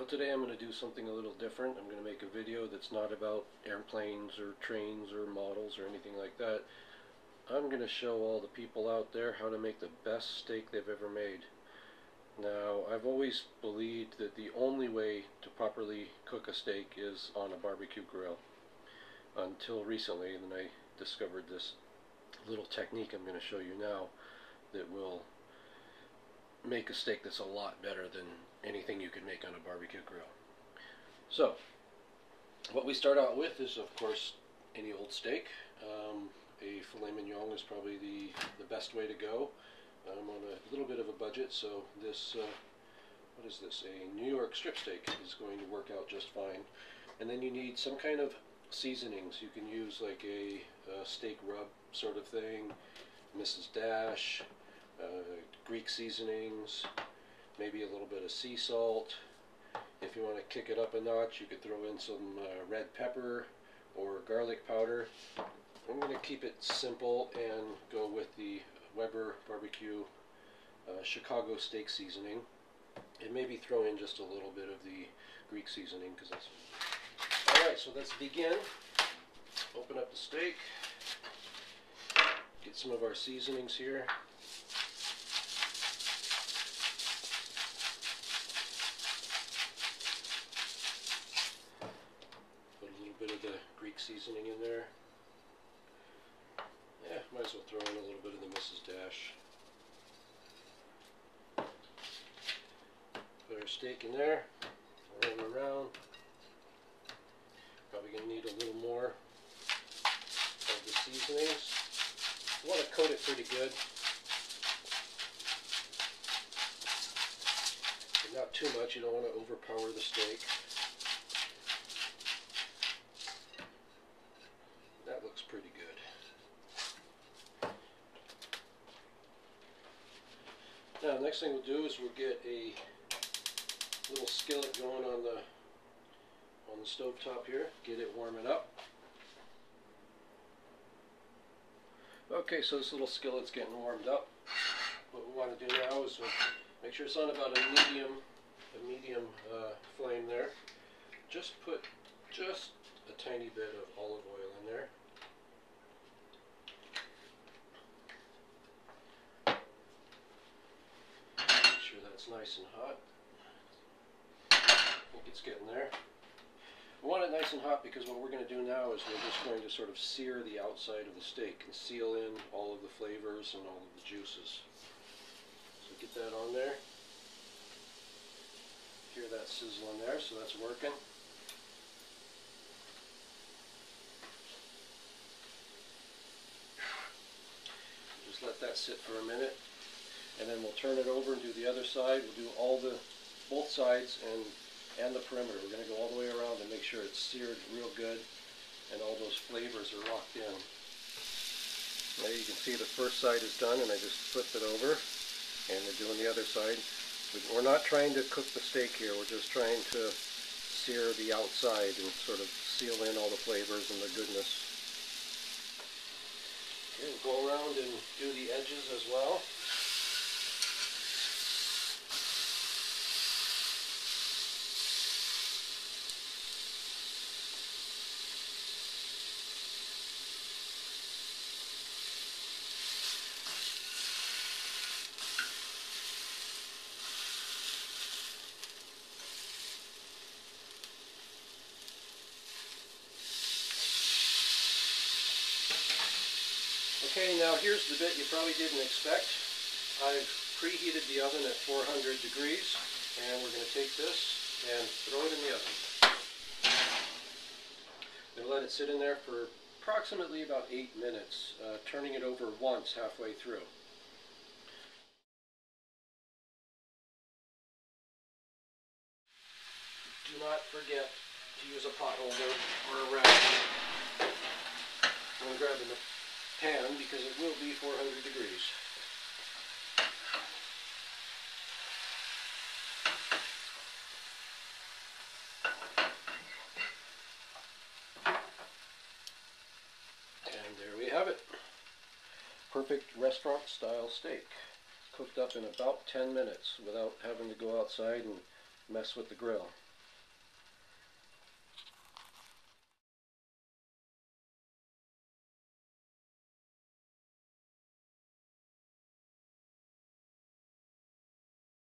today I'm going to do something a little different. I'm going to make a video that's not about airplanes or trains or models or anything like that. I'm going to show all the people out there how to make the best steak they've ever made. Now, I've always believed that the only way to properly cook a steak is on a barbecue grill. Until recently, and then I discovered this little technique I'm going to show you now that will make a steak that's a lot better than anything you could make on a barbecue grill. So, what we start out with is, of course, any old steak. A filet mignon is probably the best way to go. I'm on a little bit of a budget, so this, what is this, a New York strip steak is going to work out just fine. And then you need some kind of seasonings. You can use like a steak rub sort of thing, Mrs. Dash, Greek seasonings, maybe a little bit of sea salt. If you want to kick it up a notch, you could throw in some red pepper or garlic powder. I'm going to keep it simple and go with the Weber Barbecue Chicago steak seasoning, and maybe throw in just a little bit of the Greek seasoning, because that's... Alright, so let's begin. Open up the steak, get some of our seasonings here. Put a little bit of the Greek seasoning in there. Yeah, might as well throw in a little bit of the Mrs. Dash. Put our steak in there, roll it around. Probably going to need a little more of the seasonings. You want to coat it pretty good, but not too much. You don't want to overpower the steak. That looks pretty good. Now, next thing we'll do is we'll get a little skillet going on the stove top here, get it warming up. Okay, so this little skillet's getting warmed up. What we want to do now is make sure it's on about a medium flame there. Just put just a tiny bit of olive oil in there. Make sure that's nice and hot. I think it's getting there. We want it nice and hot because what we're going to do now is we're just going to sort of sear the outside of the steak and seal in all of the flavors and all of the juices. So get that on there. Hear that sizzle in there, so that's working. Just let that sit for a minute, and then we'll turn it over and do the other side. We'll do both sides and the perimeter. We're going to go all the way around and make sure it's seared real good and all those flavors are locked in. Now you can see the first side is done, and I just flipped it over and we're doing the other side. We're not trying to cook the steak here, we're just trying to sear the outside and sort of seal in all the flavors and the goodness. Okay, we'll go around and do the edges as well. Okay, now here's the bit you probably didn't expect. I've preheated the oven at 400 degrees, and we're going to take this and throw it in the oven. I'm going to let it sit in there for approximately about 8 minutes, turning it over once halfway through. Do not forget to use a pot holder or a rag. I'm grabbing the pan because it will be 400 degrees. And there we have it. Perfect restaurant style steak, cooked up in about 10 minutes without having to go outside and mess with the grill.